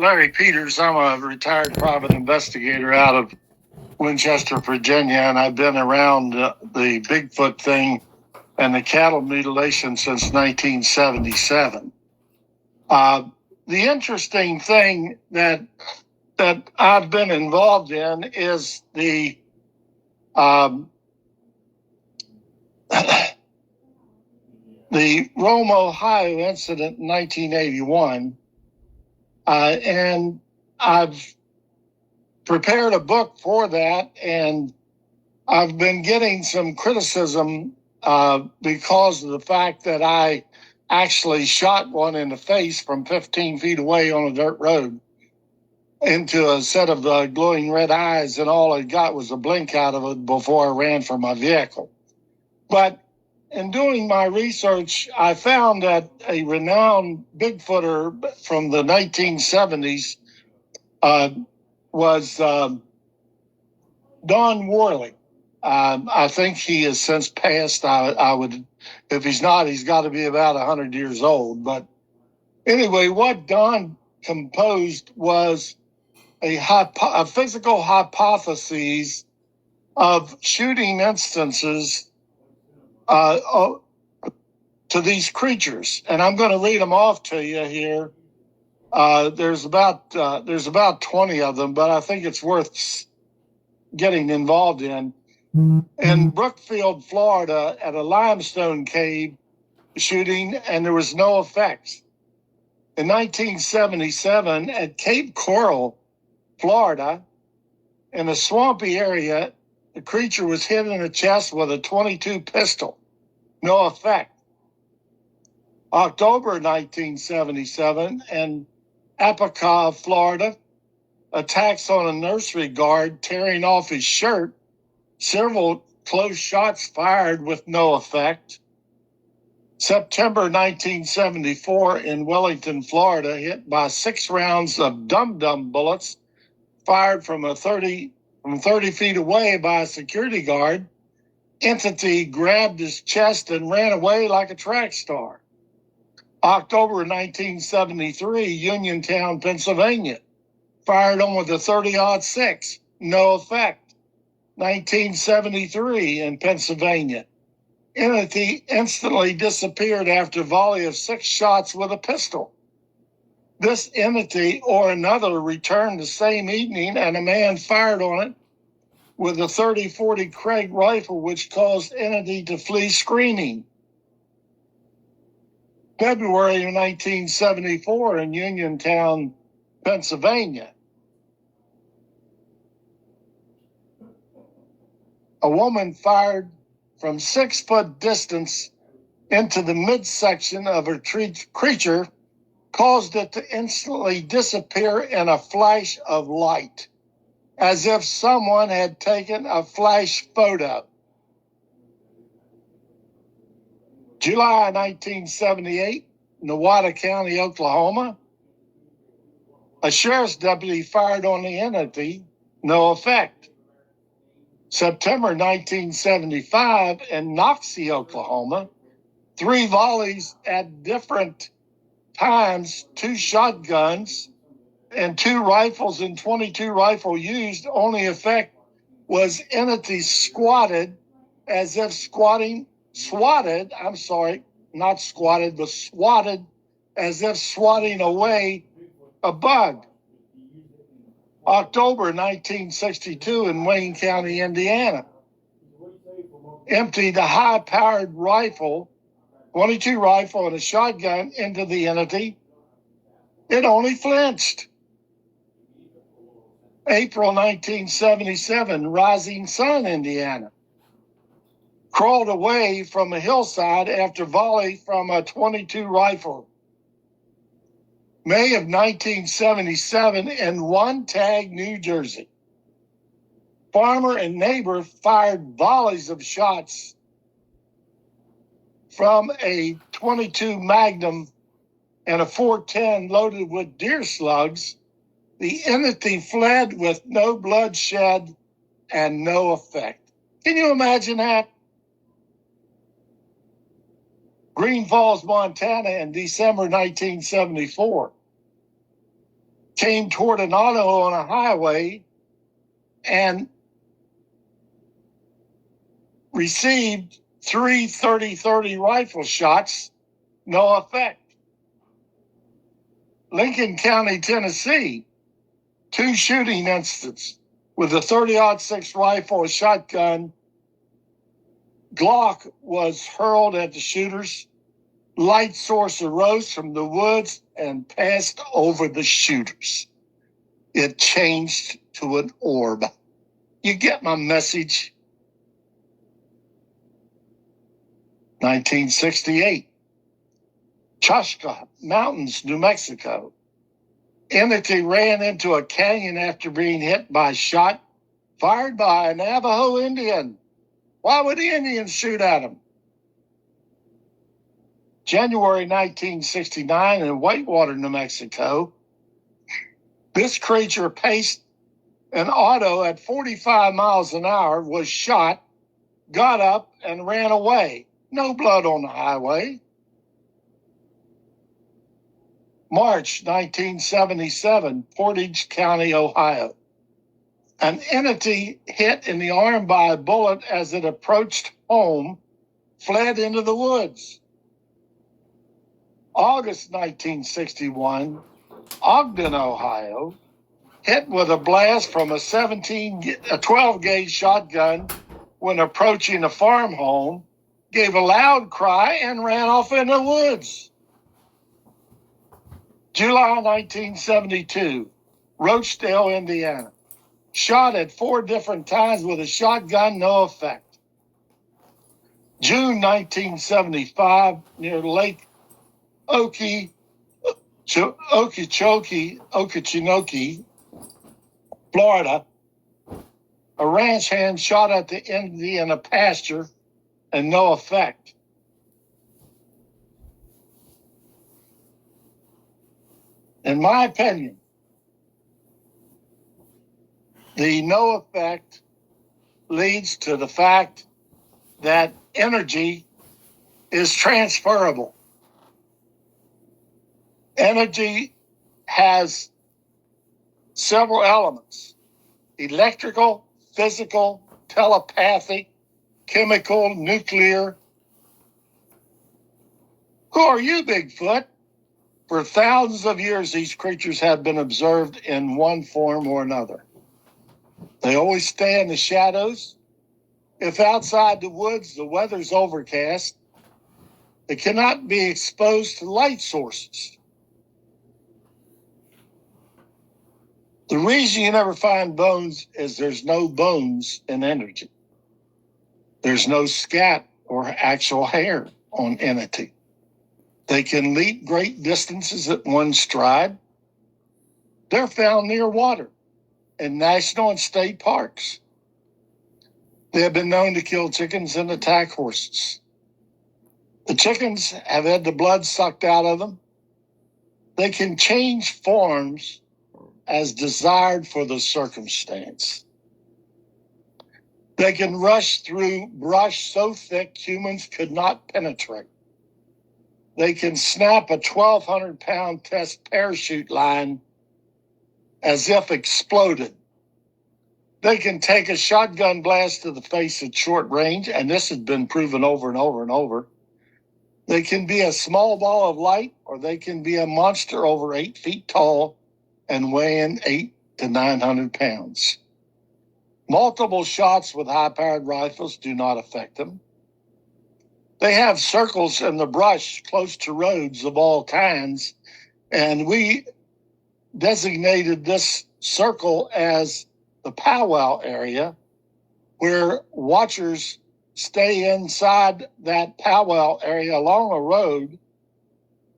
Larry Peters. I'm a retired private investigator out of Winchester, Virginia, and I've been around the Bigfoot thing and the cattle mutilation since 1977. The interesting thing that I've been involved in is the the Rome, Ohio incident in 1981, and I've prepared a book for that, and I've been getting some criticism because of the fact that I actually shot one in the face from 15 feet away on a dirt road into a set of glowing red eyes, and all I got was a blink out of it before I ran from my vehicle. But in doing my research, I found that a renowned Bigfooter from the 1970s was Don Worley. I think he has since passed. I would, if he's not, he's got to be about 100 years old. But anyway, what Don composed was a physical hypothesis of shooting instances to these creatures, and I'm going to read them off to you here. There's about 20 of them, but I think it's worth getting involved in. In Brookfield, Florida, at a limestone cave shooting, and there was no effects. In 1977, at Cape Coral, Florida, in a swampy area, the creature was hit in the chest with a .22 pistol. No effect. October 1977, in Apicah, Florida, attacks on a nursery guard, tearing off his shirt. Several close shots fired with no effect. September 1974, in Wellington, Florida, hit by 6 rounds of dum-dum bullets fired from 30 feet away by a security guard. Entity grabbed his chest and ran away like a track star. October 1973, Uniontown, Pennsylvania, fired on with a .30-06, no effect. 1973 in Pennsylvania, entity instantly disappeared after a volley of 6 shots with a pistol. This entity or another returned the same evening, and a man fired on it with a .30-40 Craig rifle, which caused entity to flee screaming. February of 1974 in Uniontown, Pennsylvania, a woman fired from 6-foot distance into the midsection of a creature, caused it to instantly disappear in a flash of light, as if someone had taken a flash photo. July 1978, Newata County, Oklahoma, a sheriff's deputy fired on the entity, no effect. September 1975, in Noxie, Oklahoma, 3 volleys at different times, 2 shotguns and 2 rifles and .22 rifle used. Only effect was entity swatted as if swatted as if swatting away a bug. October 1962 in Wayne County, Indiana, emptied a high-powered rifle, .22 rifle and a shotgun into the entity. It only flinched. April 1977, Rising Sun, Indiana, crawled away from a hillside after volley from a .22 rifle. May of 1977 in Wantagh, New Jersey, farmer and neighbor fired volleys of shots from a .22 Magnum and a .410 loaded with deer slugs. The entity fled with no bloodshed and no effect. Can you imagine that? Green Falls, Montana in December 1974. came toward an auto on a highway and received 3 30-30 rifle shots, no effect. Lincoln County, Tennessee, 2 shooting incidents with a 30-06 rifle, a shotgun. Glock was hurled at the shooters. Light source arose from the woods and passed over the shooters. It changed to an orb. You get my message? 1968. Chaska Mountains, New Mexico. Entity ran into a canyon after being hit by a shot fired by a Navajo Indian. Why would the Indians shoot at him? January 1969 in Whitewater, New Mexico. This creature paced an auto at 45 miles an hour, was shot, got up, and ran away. No blood on the highway. March 1977, Portage County, Ohio. An entity hit in the arm by a bullet as it approached home, fled into the woods. August 1961, Ogden, Ohio, hit with a blast from a 12-gauge shotgun when approaching a farm home, gave a loud cry and ran off in the woods. July 1972, Roachdale, Indiana. Shot at 4 different times with a shotgun, no effect. June 1975, near Lake Okeechobee, Florida, a ranch hand shot at the entity in a pasture and no effect. In my opinion, the no effect leads to the fact that energy is transferable. Energy has several elements: electrical, physical, telepathic, chemical, nuclear. Who are you, Bigfoot? For thousands of years, these creatures have been observed in one form or another. They always stay in the shadows. If outside the woods the weather's overcast, they cannot be exposed to light sources. The reason you never find bones is there's no bones in energy. There's no scat or actual hair on entity. They can leap great distances at one stride. They're found near water in national and state parks. They have been known to kill chickens and attack horses. The chickens have had the blood sucked out of them. They can change forms as desired for the circumstance. They can rush through brush so thick humans could not penetrate. They can snap a 1,200-pound test parachute line as if exploded. They can take a shotgun blast to the face at short range, and this has been proven over and over and over. They can be a small ball of light, or they can be a monster over 8 feet tall and weighing 800 to 900 pounds. Multiple shots with high-powered rifles do not affect them. They have circles in the brush close to roads of all kinds, and we designated this circle as the powwow area, where watchers stay inside that powwow area along a road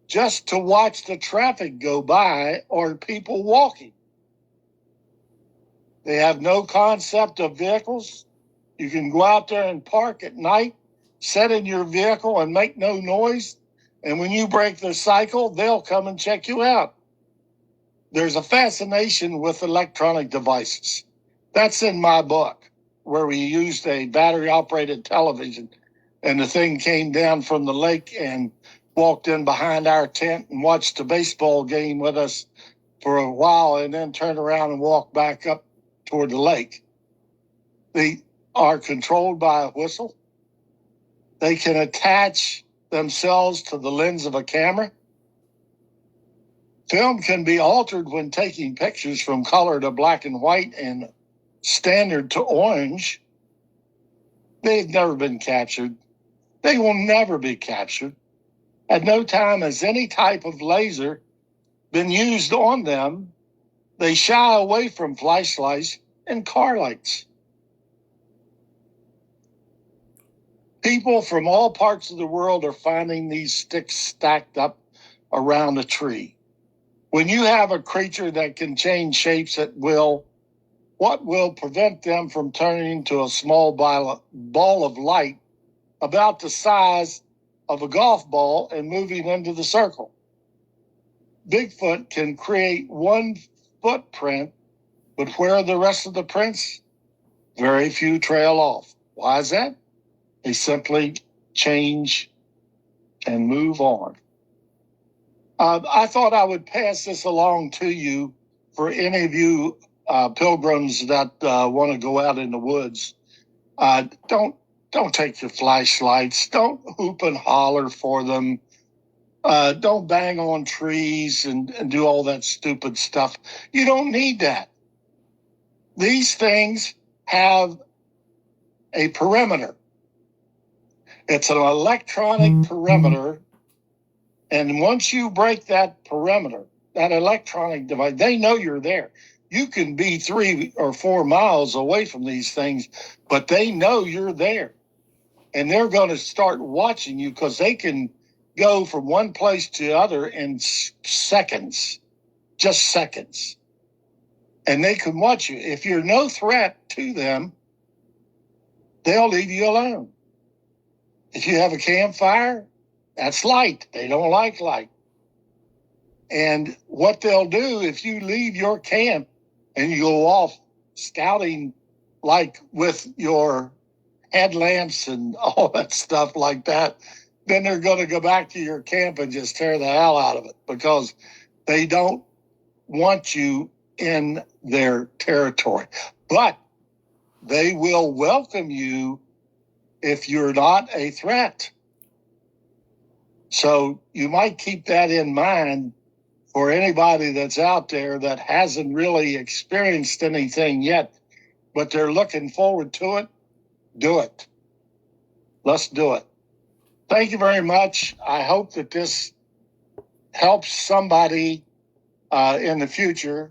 just to watch the traffic go by or people walking. They have no concept of vehicles. You can go out there and park at night, sit in your vehicle and make no noise, and when you break their cycle, they'll come and check you out. There's a fascination with electronic devices. That's in my book, where we used a battery-operated television, and the thing came down from the lake and walked in behind our tent and watched a baseball game with us for a while and then turn around and walk back up toward the lake. They are controlled by a whistle. They can attach themselves to the lens of a camera. Film can be altered when taking pictures from color to black and white and standard to orange. They've never been captured. They will never be captured. At no time has any type of laser been used on them. They shy away from flashlights and car lights. People from all parts of the world are finding these sticks stacked up around a tree. When you have a creature that can change shapes at will, what will prevent them from turning into a small ball of light about the size of a golf ball and moving into the circle? Bigfoot can create one footprint, but where are the rest of the prints? Very few trail off. Why is that? They simply change and move on. I thought I would pass this along to you for any of you pilgrims that want to go out in the woods. Don't take your flashlights. Don't hoop and holler for them. Don't bang on trees and do all that stupid stuff. You don't need that. These things have a perimeter. It's an electronic perimeter. And once you break that perimeter, that electronic device, they know you're there. You can be 3 or 4 miles away from these things, but they know you're there. And they're going to start watching you because they can go from one place to the other in seconds, just seconds. And they can watch you. If you're no threat to them, they'll leave you alone. If you have a campfire, that's light. They don't like light. And what they'll do if you leave your camp and you go off scouting, like with your headlamps and all that stuff like that, then they're going to go back to your camp and just tear the hell out of it because they don't want you in their territory. But they will welcome you if you're not a threat. So you might keep that in mind for anybody that's out there that hasn't really experienced anything yet, but they're looking forward to it. Do it. Let's do it. Thank you very much. I hope that this helps somebody in the future.